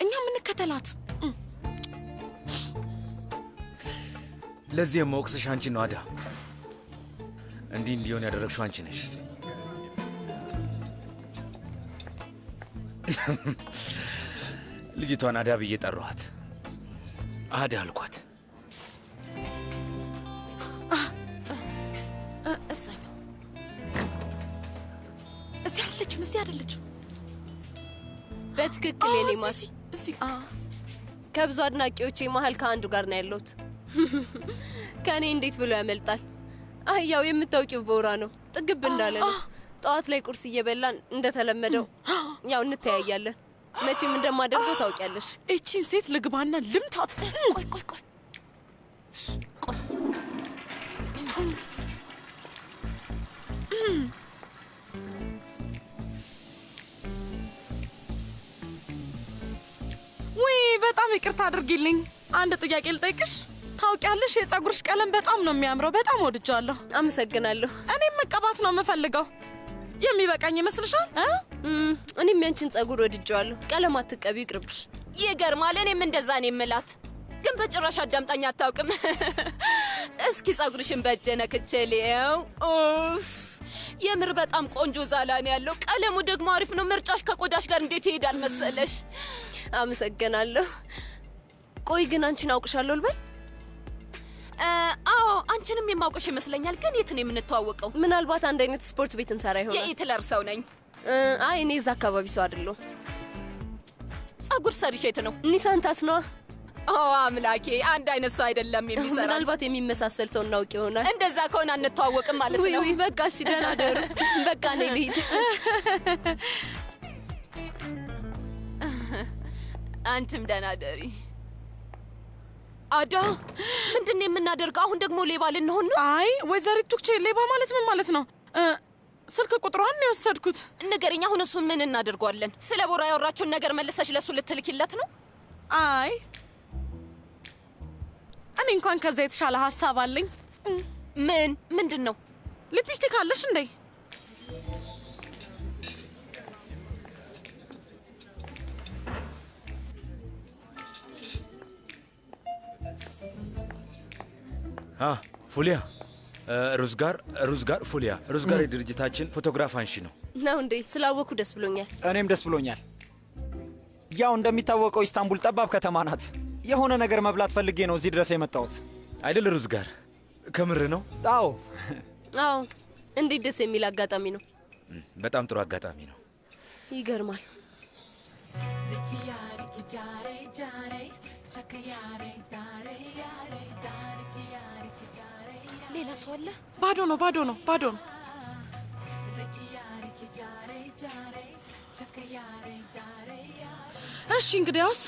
Speaker 6: እኛም እንከተላት።
Speaker 2: ለዚህ የማወቅስሽ አንቺ ነው አዳ። እንዲህ እንዲሆን ያደረግሽው አንቺ ነሽ። ልጅቷን አዳ ብዬ ጠራኋት። አዳ አልኳት።
Speaker 6: እዚህ አይደለችም።
Speaker 7: በትክክል የኔ ማሲ። ከብዙ አድናቂዎቼ መሀል ከአንዱ ጋር ነው ያለሁት። ከእኔ እንዴት ብሎ ያመልጣል? ያው የምታውቂው ቦራ ነው። ጥግብ እንዳለ ነው። ጠዋት ላይ ቁርስ እየበላን እንደተለመደው ያው እንተያያለን። መቼም እንደማደርገው ታውቂያለሽ።
Speaker 6: እቺን ሴት ልግባና ልምታት።
Speaker 4: ቆይ
Speaker 6: በጣም ይቅርታ አድርጊልኝ። አንድ ጥያቄ ልጠይቅሽ? ታውቂያለሽ የጸጉርሽ ቀለም በጣም ነው የሚያምረው። በጣም ወድጃለሁ።
Speaker 7: አመሰግናለሁ።
Speaker 6: እኔም መቀባት ነው የምፈልገው። የሚበቃኝ ይመስልሻል?
Speaker 7: እኔም ያንቺን ጸጉር ወድጃለሁ። ቀለም አትቀቢ፣ ይቅርብሽ።
Speaker 4: ይገርማል። እኔም እንደዛ ነው የምላት፣ ግን በጭራሽ አዳምጣኝ አታውቅም። እስኪ ጸጉርሽን በእጄ ነክቼልየው። ኡፍ የምር በጣም ቆንጆ ዛላ ነው ያለው። ቀለሙ ደግሞ አሪፍ ነው። ምርጫሽ ከቆዳሽ ጋር እንዴት ይሄዳል መሰለሽ።
Speaker 7: አመሰግናለሁ። ቆይ ግን አንቺን አውቅሻለሁ ልበል?
Speaker 4: አዎ አንቺንም የማውቅሽ ይመስለኛል። ግን የት ነው የምንተዋወቀው?
Speaker 7: ምናልባት አንድ አይነት ስፖርት ቤት እንሰራ ይሆናል።
Speaker 4: የኢትለር ሰው ነኝ።
Speaker 7: አይ እኔ እዛ አካባቢ ሰው አይደለሁ።
Speaker 4: ጸጉር ሰሪሽ የት ነው?
Speaker 7: ኒሳንታስ ነዋ።
Speaker 4: አምላኬ፣ አንድ አይነት ሰው አይደለም የሚሰራ።
Speaker 7: ምናልባት የሚመሳሰል ሰው እናውቅ ይሆናል።
Speaker 4: እንደዛ ከሆነ አንተዋወቅም ማለት ነው።
Speaker 7: ውይ በቃ እሺ፣ ደህና ደሩ። በቃ እኔ ልሂድ።
Speaker 4: አንቺም ደህና ደሪ። አዳ፣ ምንድን ነው የምናደርገው? አሁን ደግሞ ሌባ ልንሆን ነው?
Speaker 6: አይ ወይዘሪት ቱክቼ፣ ሌባ ማለት ምን ማለት ነው? ስልክ ቁጥሯን ነው የወሰድኩት።
Speaker 4: ንገሪኝ። አሁን እሱን ምን እናደርገዋለን? ስለ ቦራ ያወራችውን ነገር መልሰሽ ለሱ ልትልኪለት ነው?
Speaker 6: አይ እኔ እንኳን ከዛ የተሻለ ሐሳብ አለኝ።
Speaker 4: ምንድን ነው?
Speaker 6: ሊፕስቲክ አለሽ እንዴ?
Speaker 2: ፉሊያ ሩዝጋር ፉሊያ ሩዝጋር የድርጅታችን ፎቶግራፍ አንሺ ነው
Speaker 7: እንዴ? ስላወኩ ደስ ብሎኛል።
Speaker 5: እኔም ደስ ብሎኛል። ያው እንደሚታወቀው ኢስታንቡል ጠባብ ከተማ ናት። የሆነ ነገር መብላት ፈልጌ ነው እዚህ ድረስ የመጣሁት
Speaker 2: አይደል? ሩዝጋር ከምር ነው?
Speaker 5: አዎ
Speaker 7: እንዴት ደስ የሚል አጋጣሚ ነው።
Speaker 2: በጣም ጥሩ አጋጣሚ ነው።
Speaker 7: ይገርማል። ሌላ ሰው አለ?
Speaker 6: ባዶ ነው። እሺ እንግዲያውስ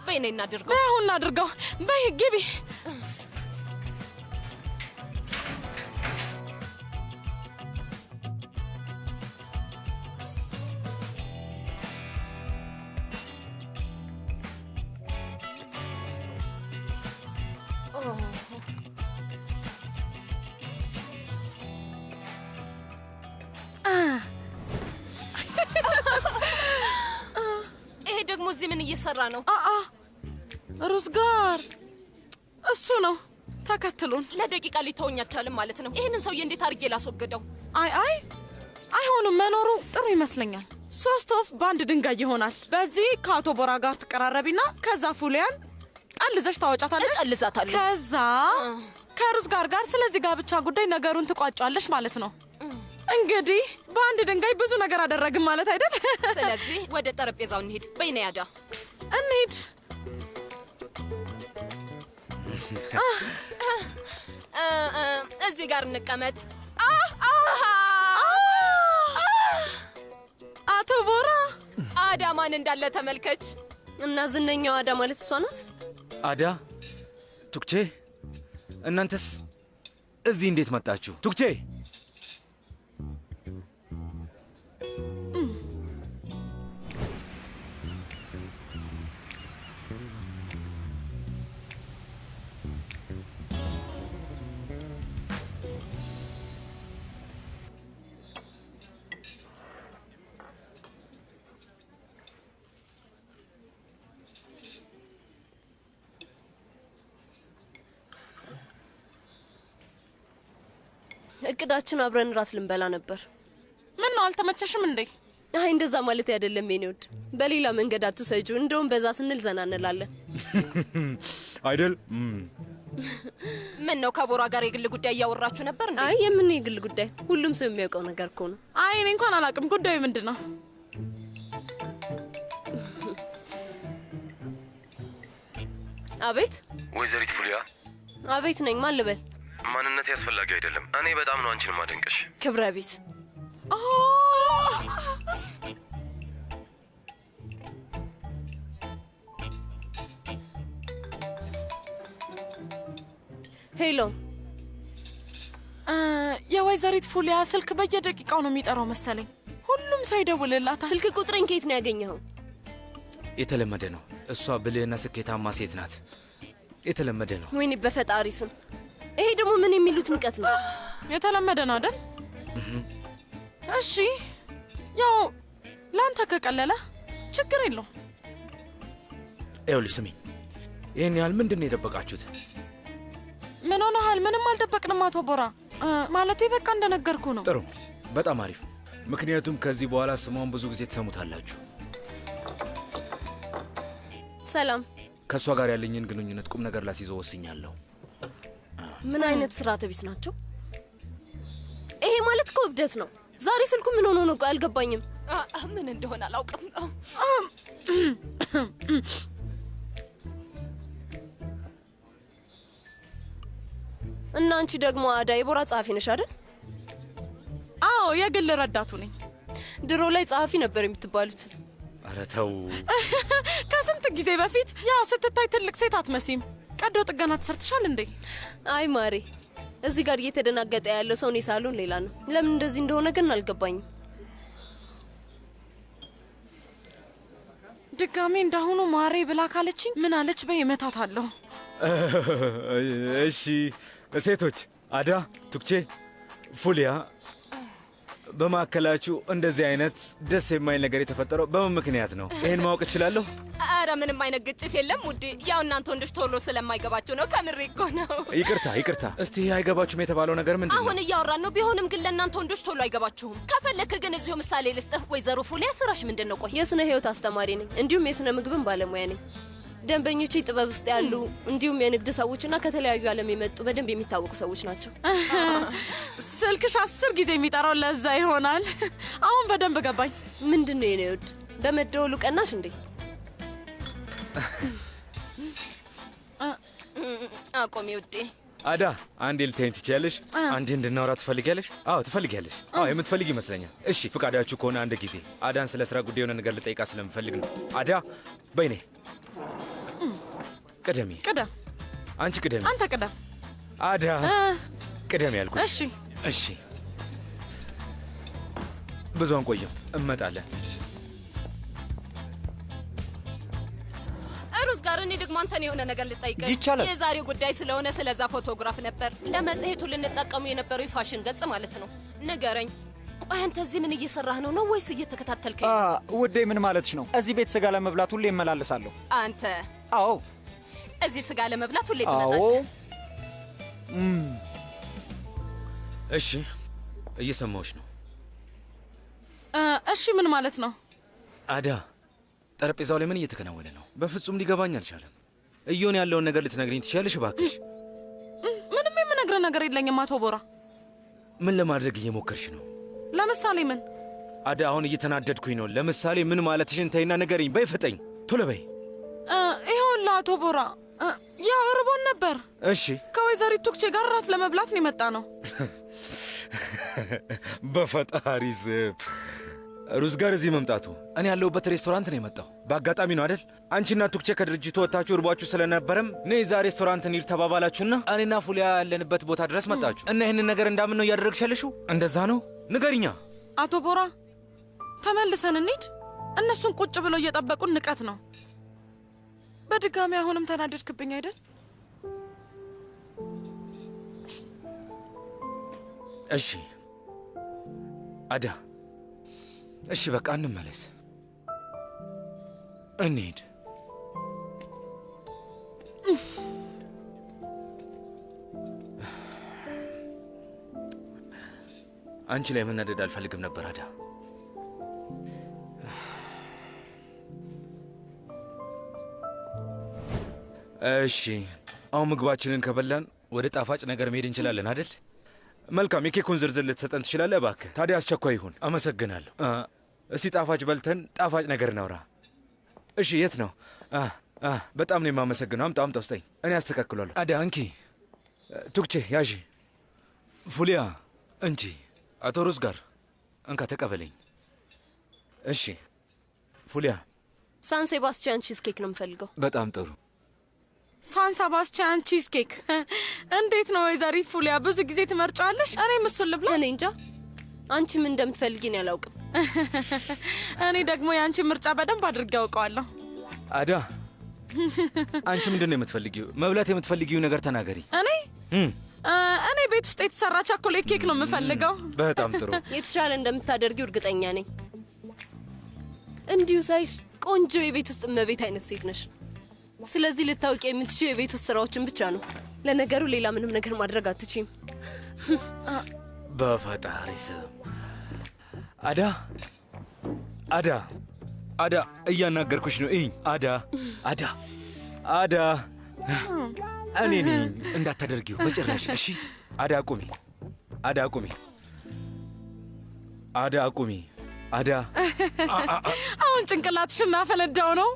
Speaker 4: በይ ነይ እናድርገው።
Speaker 6: አሁን እናድርገው። በይ ግቢ።
Speaker 4: ይሄ ደግሞ እዚህ ምን እየሰራ ነው?
Speaker 6: ሩዝጋር እሱ ነው። ተከትሉን።
Speaker 4: ለደቂቃ ሊተወኝ አልቻለም ማለት ነው። ይህንን ሰውዬ እንዴት አድርጌ ላስወግደው?
Speaker 6: አይሆንም። መኖሩ ጥሩ ይመስለኛል። 3 ወፍ በአንድ ድንጋይ ይሆናል። በዚህ ከአቶ ቦራ ጋር ትቀራረቢና ከዛ ፉሊያን ጠልዘሽ ታወጫታለሽ።
Speaker 4: እጠልዛታለሁ።
Speaker 6: ከዛ ከሩዝጋር ጋር ስለዚህ ጋብቻ ጉዳይ ነገሩን ትቋጫለሽ ማለት ነው። እንግዲህ በአንድ ድንጋይ ብዙ ነገር አደረግን ማለት አይደል?
Speaker 4: ስለዚህ ወደ ጠረጴዛው እንሂድ። በይ ነይ አዳ፣
Speaker 6: እንሂድ።
Speaker 4: እዚህ ጋር እንቀመጥ።
Speaker 6: አቶ ቦራ
Speaker 4: አዳ ማን እንዳለ ተመልከች።
Speaker 7: እና ዝነኛው አዳ ማለት እሷ ናት?
Speaker 2: አዳ፣ ቱክቼ፣ እናንተስ እዚህ እንዴት መጣችሁ? ቱክቼ
Speaker 7: እቅዳችን አብረን ራት ልንበላ ነበር።
Speaker 6: ምን ነው አልተመቸሽም እንዴ?
Speaker 7: እንደዛ ማለት አይደለም የኔ ውድ። በሌላ መንገድ አትሰጂው። እንደውም በዛ ስንል ዘና እንላለን
Speaker 2: አይደል?
Speaker 4: ምን ነው ከቦራ ጋር የግል ጉዳይ እያወራችሁ ነበር እንዴ?
Speaker 7: የምን የግል ጉዳይ? ሁሉም ሰው የሚያውቀው ነገር እኮ ነው።
Speaker 6: እኔ እንኳን አላውቅም። ጉዳዩ ምንድን ነው?
Speaker 7: አቤት።
Speaker 9: ወይዘሪት ፉሊያ።
Speaker 7: አቤት ነኝ። ማን ልበል?
Speaker 9: ማንነት ያስፈላጊ አይደለም። እኔ በጣም ነው አንቺን ማደንቅሽ።
Speaker 7: ክብረ ቢስ። ሄሎ።
Speaker 6: የወይዘሪት ፉሊያ ስልክ በየደቂቃው ነው የሚጠራው መሰለኝ። ሁሉም ሰው ይደውልላታል።
Speaker 7: ስልክ ቁጥሬን ከየት ነው ያገኘኸው?
Speaker 2: የተለመደ ነው። እሷ ብልህና ስኬታማ ሴት ናት። የተለመደ ነው።
Speaker 7: ወይኔ በፈጣሪ ስም! ይሄ ደግሞ ምን የሚሉት ንቀት ነው?
Speaker 6: የተለመደ ነው አይደል? እሺ፣ ያው ላንተ ከቀለለ ችግር የለው።
Speaker 2: ይኸውልሽ ስሚ፣ ይህን ያህል ምንድን ነው የደበቃችሁት?
Speaker 6: ምን ሆነሃል? ምንም አልደበቅንም አቶ ቦራ። ማለቴ በቃ እንደነገርኩ ነው።
Speaker 2: ጥሩ፣ በጣም አሪፍ። ምክንያቱም ከዚህ በኋላ ስሟን ብዙ ጊዜ ትሰሙታላችሁ።
Speaker 7: ሰላም።
Speaker 2: ከእሷ ጋር ያለኝን ግንኙነት ቁም ነገር ላስይዘው ወስኛለሁ።
Speaker 7: ምን አይነት ስርዓተ ቢስ ናቸው? ይሄ ማለት እኮ እብደት ነው። ዛሬ ስልኩ ምን ሆኖ ነው? አልገባኝም።
Speaker 4: ምን እንደሆነ አላውቅም።
Speaker 7: እና አንቺ ደግሞ አዳ የቦራ ጸሐፊ ነሽ አይደል?
Speaker 6: አዎ፣ የግል ረዳቱ ነኝ።
Speaker 7: ድሮ ላይ ጸሐፊ ነበር የምትባሉት።
Speaker 2: ኧረ ተው።
Speaker 6: ከስንት ጊዜ በፊት ያው ስትታይ ትልቅ ሴት አትመሲም። ቀዶ ጥገና ተሰርተሻል እንዴ?
Speaker 7: አይ ማሬ፣ እዚህ ጋር እየተደናገጠ ያለው ሰው እኔ ሳሎን ሌላ ነው። ለምን እንደዚህ እንደሆነ ግን አልገባኝም።
Speaker 6: ድጋሜ እንዳሁኑ ማሬ ብላ ካለችኝ ምን አለች በይ እመታታለሁ።
Speaker 2: እሺ ሴቶች፣ አዳ፣ ቱክቼ፣ ፉሊያ በማከላችሁ እንደዚህ አይነት ደስ የማይል ነገር የተፈጠረው በምን ምክንያት ነው? ይሄን ማወቅ እችላለሁ?
Speaker 4: አረ ምንም አይነት ግጭት የለም ውዴ። ያው እናንተ ወንዶች ቶሎ ስለማይገባችሁ ነው። ከምሬ እኮ ነው።
Speaker 2: ይቅርታ። እስቲ አይገባችሁም የተባለው ነገር ምንድን ነው?
Speaker 4: አሁን እያወራን ነው። ቢሆንም ግን ለእናንተ ወንዶች ቶሎ አይገባችሁም። ከፈለክ ግን እዚሁ ምሳሌ ልስጥህ። ወይዘሮ ፉሊያ ስራሽ ምንድን ነው? ቆይ
Speaker 7: የስነ ህይወት አስተማሪ ነኝ፣ እንዲሁም የስነ ምግብን ባለሙያ ነኝ። ደንበኞቼ ጥበብ ውስጥ ያሉ እንዲሁም የንግድ ሰዎችና ከተለያዩ ዓለም የመጡ በደንብ የሚታወቁ ሰዎች ናቸው።
Speaker 6: ስልክሽ 10 ጊዜ የሚጠራው ለዛ ይሆናል። አሁን በደንብ ገባኝ።
Speaker 7: ምንድን ነው የኔ ውድ? በመደወሉ ቀናሽ እንዴ?
Speaker 4: አቆሚ ውዴ።
Speaker 2: አዳ አንዴ ልታይኝ ትችያለሽ? አንዴ እንድናወራ ትፈልጊያለሽ? አዎ ትፈልጊያለሽ? አዎ የምትፈልጊ ይመስለኛል። እሺ ፍቃዳችሁ ከሆነ አንድ ጊዜ አዳን ስለ ስራ ጉዳይ የሆነ ነገር ልጠይቃ ስለምፈልግ ነው። አዳ በይኔ ቅደሚ።
Speaker 6: ቅደም።
Speaker 2: አንቺ ቅደሚ።
Speaker 6: አንተ ቅደም።
Speaker 2: አዳ ቅደም ያልኩሽ። እሺ ብዙ አንቆይም፣ እንመጣለን።
Speaker 4: ሩዝ ጋር እኔ ደግሞ አንተን የሆነ ነገር ልጠይቅህ።
Speaker 5: ይቻላል።
Speaker 4: የዛሬው ጉዳይ ስለሆነ ስለዛ ፎቶግራፍ ነበር። ለመጽሔቱ ልንጠቀሙ የነበረው የፋሽን ገጽ ማለት ነው። ንገረኝ፣ ቆይ አንተ እዚህ ምን እየሰራህ ነው ወይስ እየተከታተልከኝ?
Speaker 5: ውዴ ምን ማለትሽ ነው? እዚህ ቤት ስጋ ለመብላት ሁሌ እመላለሳለሁ።
Speaker 4: አንተ?
Speaker 5: አዎ።
Speaker 4: እዚህ ስጋ ለመብላት ሁሌ ትመጣለህ?
Speaker 5: አዎ።
Speaker 2: እሺ እየሰማሁሽ ነው።
Speaker 6: እሺ ምን ማለት ነው?
Speaker 2: አዳ ጠረጴዛው ላይ ምን እየተከናወነ ነው? በፍጹም ሊገባኝ አልቻለም። እየሆነ ያለውን ነገር ልትነግሪኝ ትችያለሽ እባክሽ?
Speaker 6: ምንም የምነግርህ ነገር የለኝም አቶ ቦራ።
Speaker 2: ምን ለማድረግ እየሞከርሽ ነው?
Speaker 6: ለምሳሌ ምን?
Speaker 2: አዳ አሁን እየተናደድኩኝ ነው። ለምሳሌ ምን ማለትሽን ተይና ንገሪኝ። በይ ፍጠኝ፣ ቶሎ በይ።
Speaker 6: ይኸውልህ አቶ ቦራ፣ ያው እርቦን ነበር።
Speaker 2: እሺ
Speaker 6: ከወይዘሪት ቱክቼ ጋር እራት ለመብላት ነው የመጣ ነው።
Speaker 2: በፈጣሪ ስም ሩዝ ጋር እዚህ መምጣቱ እኔ ያለሁበት ሬስቶራንት ነው የመጣው። በአጋጣሚ ነው አይደል? አንቺና ቱክቼ ከድርጅቱ ወጥታችሁ እርቧችሁ ስለነበረም ነይ እዛ ሬስቶራንት እንሂድ ተባባላችሁና እኔና ፉሊያ ያለንበት ቦታ ድረስ መጣችሁ እና ይህንን ነገር እንዳምን ነው እያደረግሽ ያለሽው? እንደዛ ነው? ንገሪኛ።
Speaker 6: አቶ ቦራ ተመልሰን እንሂድ። እነሱን ቁጭ ብለው እየጠበቁን ንቀት ነው። በድጋሚ አሁንም ተናደድክብኝ አይደል?
Speaker 2: እሺ አዳ፣ እሺ በቃ እንመለስ፣ እንሂድ። አንቺ ላይ መናደድ አልፈልግም ነበር አዳ። እሺ አሁን ምግባችንን ከበላን ወደ ጣፋጭ ነገር መሄድ እንችላለን አይደል? መልካም። የኬኩን ዝርዝር ልትሰጠን ትችላለህ እባክህ? ታዲያ አስቸኳይ ይሁን። አመሰግናለሁ። እስቲ ጣፋጭ በልተን ጣፋጭ ነገር እናውራ። እሺ የት ነው? በጣም ነው የማመሰግነው። አምጣ ውስጠኝ፣ እኔ አስተካክሏለሁ። አዳ እንኪ። ቱክቼ ያዢ። ፉሊያ እንቺ። አቶ ሩዝ ጋር እንካ ተቀበለኝ። እሺ ፉሊያ።
Speaker 7: ሳን ሴባስቲያን ቺዝ ኬክ ነው የምፈልገው።
Speaker 2: በጣም ጥሩ።
Speaker 6: ሳን ሴባስቲያን ቺዝ ኬክ። እንዴት ነው ወይዘሪት ፉሊያ? ብዙ ጊዜ ትመርጫለሽ? እኔም እሱን ልብላ።
Speaker 7: እኔ እንጃ፣ አንቺ ምን እንደምትፈልጊ ነው ያላውቅም።
Speaker 6: እኔ ደግሞ የአንቺ ምርጫ በደንብ አድርጌ ያውቀዋለሁ።
Speaker 2: አዳ አንቺ ምንድን ነው የምትፈልጊው? መብላት የምትፈልጊው ነገር ተናገሪ።
Speaker 6: እኔ ቤት ውስጥ የተሰራ ቻኮሌት ኬክ ነው የምፈልገው።
Speaker 2: በጣም ጥሩ።
Speaker 7: የተሻለ እንደምታደርጊው እርግጠኛ ነኝ። እንዲሁ ሳይሽ ቆንጆ የቤት ውስጥ እመቤት አይነት ሴት ነሽ። ስለዚህ ልታውቂ የምትችው የቤት ውስጥ ስራዎችን ብቻ ነው። ለነገሩ ሌላ ምንም ነገር ማድረግ አትችይም።
Speaker 2: በፈጣሪ ስም አዳ፣ አዳ፣ አዳ እያናገርኩሽ ነው። እኝ አዳ፣ አዳ፣ አዳ እኔ ነኝ። እንዳታደርጊው በጭራሽ። እሺ አዳ አቁሚ፣ አዳ አቁሚ፣ አዳ አቁሚ፣ አዳ።
Speaker 6: አሁን ጭንቅላትሽን እናፈነዳው ነው።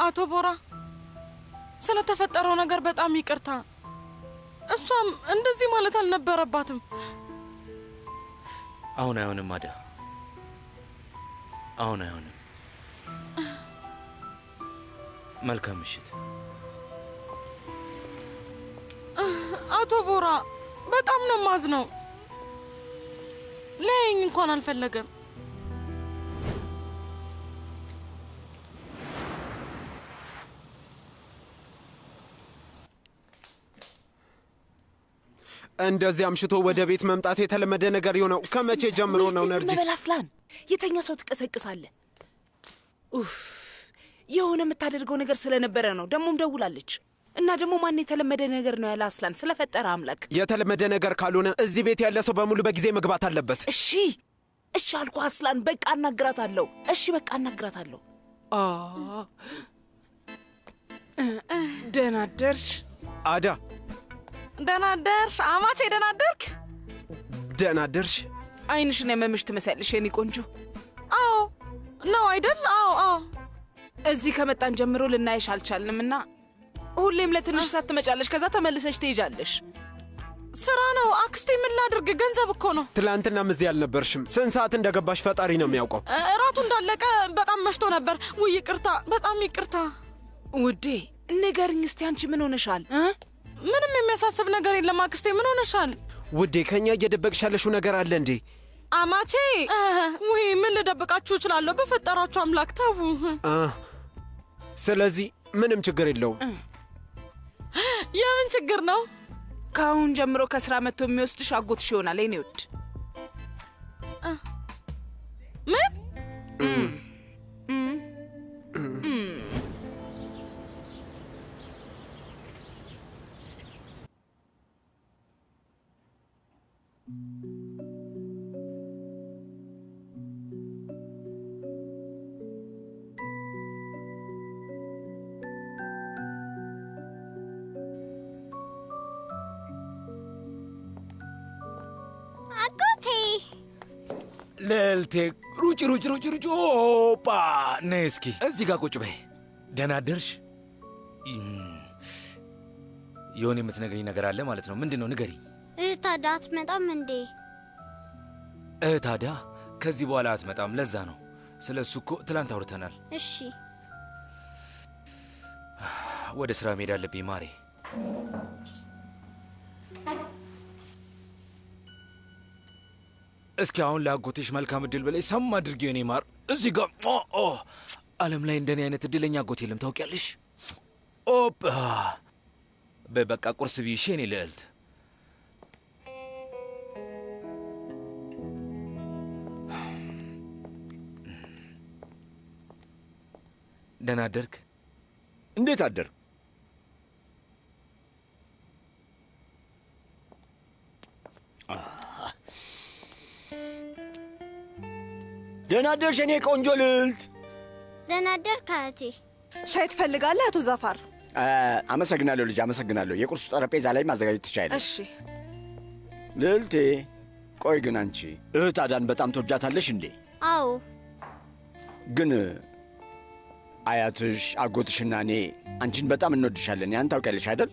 Speaker 6: አቶ ቦራ ስለተፈጠረው ነገር በጣም ይቅርታ። እሷም እንደዚህ ማለት አልነበረባትም።
Speaker 2: አሁን አይሆንም አዳ፣ አሁን አይሆንም። መልካም ምሽት
Speaker 6: አቶ ቦራ። በጣም ነው ማዝነው። ለይኝ እንኳን አልፈለገም።
Speaker 3: እንደዚህ አምሽቶ ወደ ቤት መምጣት የተለመደ ነገር የሆነው ከመቼ ጀምሮ ነው? ነርጂስ
Speaker 10: በላስላን የተኛ ሰው ትቀሰቅሳለህ። ኡፍ የሆነ የምታደርገው ነገር ስለነበረ ነው። ደሞም ደውላለች እና ደግሞ ማን የተለመደ ነገር ነው ያለ አስላን? ስለፈጠረ አምላክ
Speaker 3: የተለመደ ነገር ካልሆነ እዚህ ቤት ያለ ሰው በሙሉ በጊዜ መግባት አለበት።
Speaker 10: እሺ እሺ አልኩ አስላን። በቃ አናግራታለሁ። እሺ በቃ አናግራታለሁ። ደህና አደርሽ
Speaker 3: አዳ።
Speaker 6: ደህና አደርሽ አማቼ። ደህና አደርክ?
Speaker 3: ደህና አደርሽ።
Speaker 10: አይንሽን ያመምሽ ትመስያለሽ የኔ ቆንጆ።
Speaker 6: አዎ ነው አይደል? አዎ።
Speaker 10: እዚህ ከመጣን ጀምሮ ልናይሽ አልቻልንምና ሁሌም ለትንሽ ሰዓት ትመጫለሽ፣ ከዛ ተመልሰሽ ትሄጃለሽ።
Speaker 6: ስራ ነው አክስቴ። ምን ላድርግ? ገንዘብ እኮ ነው።
Speaker 3: ትላንትናም እዚህ አልነበርሽም። ስንት ሰዓት እንደገባሽ ፈጣሪ ነው የሚያውቀው።
Speaker 6: እራቱ እንዳለቀ በጣም መሽቶ ነበር። ውይ ይቅርታ፣ በጣም ይቅርታ
Speaker 10: ውዴ። ንገርኝ እስቲ አንቺ ምን ሆነሻል?
Speaker 6: ምንም የሚያሳስብ ነገር የለም አክስቴ። ምን ሆነሻል
Speaker 3: ውዴ? ከኛ እየደበቅሽ ያለሽው ነገር አለ እንዴ?
Speaker 6: አማቼ። ውይ ምን ልደብቃችሁ እችላለሁ? በፈጠራችሁ አምላክ ተው።
Speaker 3: ስለዚህ ምንም ችግር የለውም።
Speaker 6: የምን ችግር ነው?
Speaker 10: ከአሁን ጀምሮ ከስራ መጥቶ የሚወስድሽ አጎትሽ ይሆናል የኔ ውድ።
Speaker 6: ምን?
Speaker 2: ልዕልቴ ሩጭ ኦፓ። ነይ እስኪ እዚህ ጋር ቁጭ በይ። ደህና አደርሽ? የሆነ የምትነግሪኝ ነገር አለ ማለት ነው። ምንድን ነው? ንገሪኝ።
Speaker 11: እህት አዳ አትመጣም እንዴ?
Speaker 2: እህት አዳ ከዚህ በኋላ አትመጣም። ለዛ ነው። ስለ እሱ እኮ ትላንት አውርተናል።
Speaker 11: እሺ
Speaker 2: ወደ ስራ መሄድ አለብኝ ማሬ። እስኪ አሁን ለአጎትሽ መልካም እድል በላይ ሰም አድርጊው የኔ ማር። እዚህ ጋር ዓለም ላይ እንደኔ አይነት እድለኛ አጎት የለም ታውቂያለሽ። ኦፕ በበቃ ቁርስ ብይሽ የኔ ልዕልት። ደህና አደርክ?
Speaker 12: እንዴት አደር? ደህና አደርሽ የኔ ቆንጆ ልዕልት።
Speaker 11: ደህና አደርክ እህቴ።
Speaker 13: ሻይ ትፈልጋለህ አቶ ዛፋር?
Speaker 12: አመሰግናለሁ ልጅ፣ አመሰግናለሁ። የቁርሱ ጠረጴዛ ላይ ማዘጋጀት ትችያለሽ።
Speaker 13: እሺ
Speaker 12: ልዕልቴ። ቆይ ግን አንቺ እህት አዳን በጣም ትወጃታለሽ እንዴ?
Speaker 11: አዎ።
Speaker 12: ግን አያትሽ አጎትሽና እኔ አንቺን በጣም እንወድሻለን። ያን ታውቂያለሽ አይደል?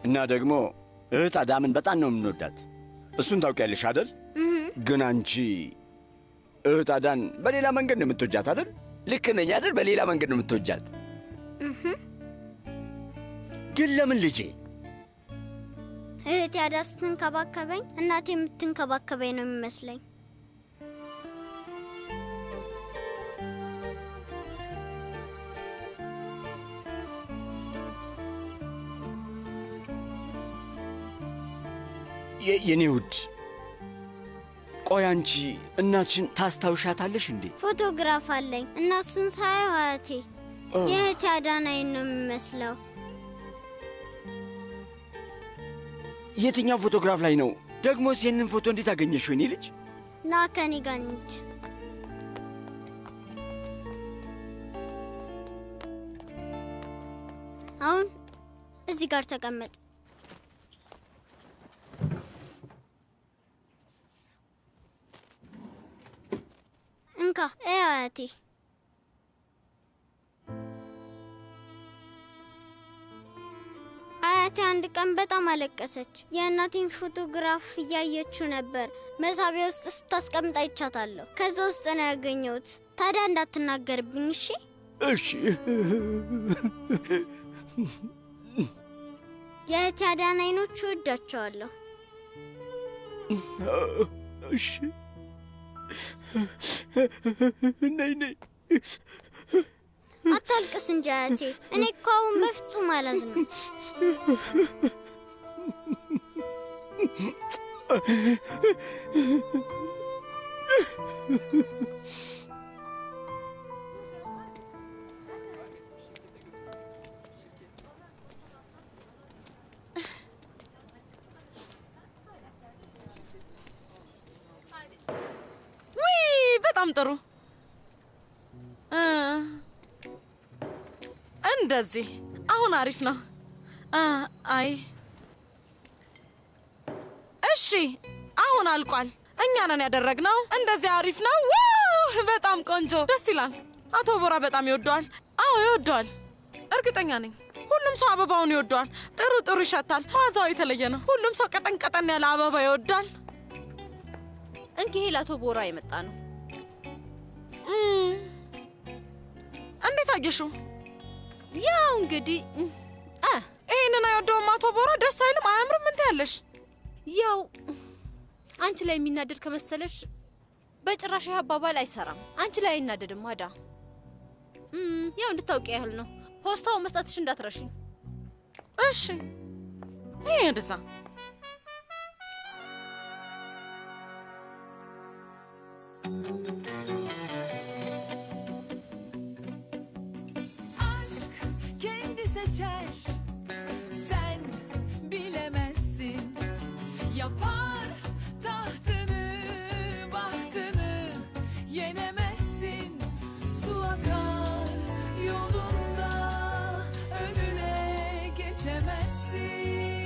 Speaker 12: እና ደግሞ እህት አዳምን በጣም ነው የምንወዳት። እሱን ታውቂያለሽ አይደል? ግን አንቺ እህት አዳን በሌላ መንገድ ነው የምትወጃት አይደል? ልክ ነኝ አይደል? በሌላ መንገድ ነው የምትወጃት። ግን ለምን ልጄ?
Speaker 11: እህቴ አዳ ስትንከባከበኝ እናቴ የምትንከባከበኝ ነው የሚመስለኝ።
Speaker 12: የኔ ውድ፣ ቆይ አንቺ እናትሽን ታስታውሻታለሽ እንዴ?
Speaker 11: ፎቶግራፍ አለኝ እና እሱን ሳየው እህቴ የእህቴ አዳን አይን ነው የሚመስለው።
Speaker 12: የትኛው ፎቶግራፍ ላይ ነው? ደግሞስ ይህንን ፎቶ እንዴት አገኘሽው የኔ ልጅ?
Speaker 11: ና ከኔ ጋር እንሂድ። አሁን እዚህ ጋር ተቀመጥ። እንካ እህቴ። እህቴ አንድ ቀን በጣም አለቀሰች። የእናቴን ፎቶግራፍ እያየችው ነበር። መሳቢያ ውስጥ ስታስቀምጥ አይቻታለሁ። ከዛ ውስጥ ነው ያገኘሁት። ታዲያ እንዳትናገርብኝ እሺ?
Speaker 12: እሺ።
Speaker 11: የእህቴ አዳን አይኖች እወዳቸዋለሁ።
Speaker 12: እሺ። ነይ።
Speaker 11: አታልቅስ እንጂ እህቴ። እኔ እኮ አሁን በፍጹም አላዝንም።
Speaker 6: በጣም ጥሩ። እንደዚህ አሁን አሪፍ ነው። አይ እሺ፣ አሁን አልቋል። እኛ ነን ያደረግነው። እንደዚህ አሪፍ ነው። ዋው! በጣም ቆንጆ፣ ደስ ይላል። አቶ ቦራ በጣም ይወደዋል። አዎ ይወደዋል፣ እርግጠኛ ነኝ። ሁሉም ሰው አበባውን ይወደዋል። ጥሩ ይሸታል። ዋዛው የተለየ ነው። ሁሉም ሰው ቀጠን ያለ አበባ ይወዳል።
Speaker 4: እንኪ ለአቶ ቦራ የመጣ ነው።
Speaker 6: እንዴት አየሽው?
Speaker 4: ያው እንግዲህ
Speaker 6: ይሄንን አይወደውም አቶ ቦራ። ደስ አይልም? አያምርም? ምን ትያለሽ?
Speaker 4: ያው አንቺ ላይ የሚናደድ ከመሰለሽ በጭራሽ አባባል አይሰራም። አንቺ ላይ አይናደድም አዳ። ያው እንድታውቂ ያህል ነው። ፖስታው መስጠትሽ እንዳትረሺ
Speaker 6: እሺ? ይሄ እንደዛ
Speaker 1: seçer, sen bilemezsin. Yapar tahtını, bahtını yenemezsin. Su akar yolunda, önüne geçemezsin.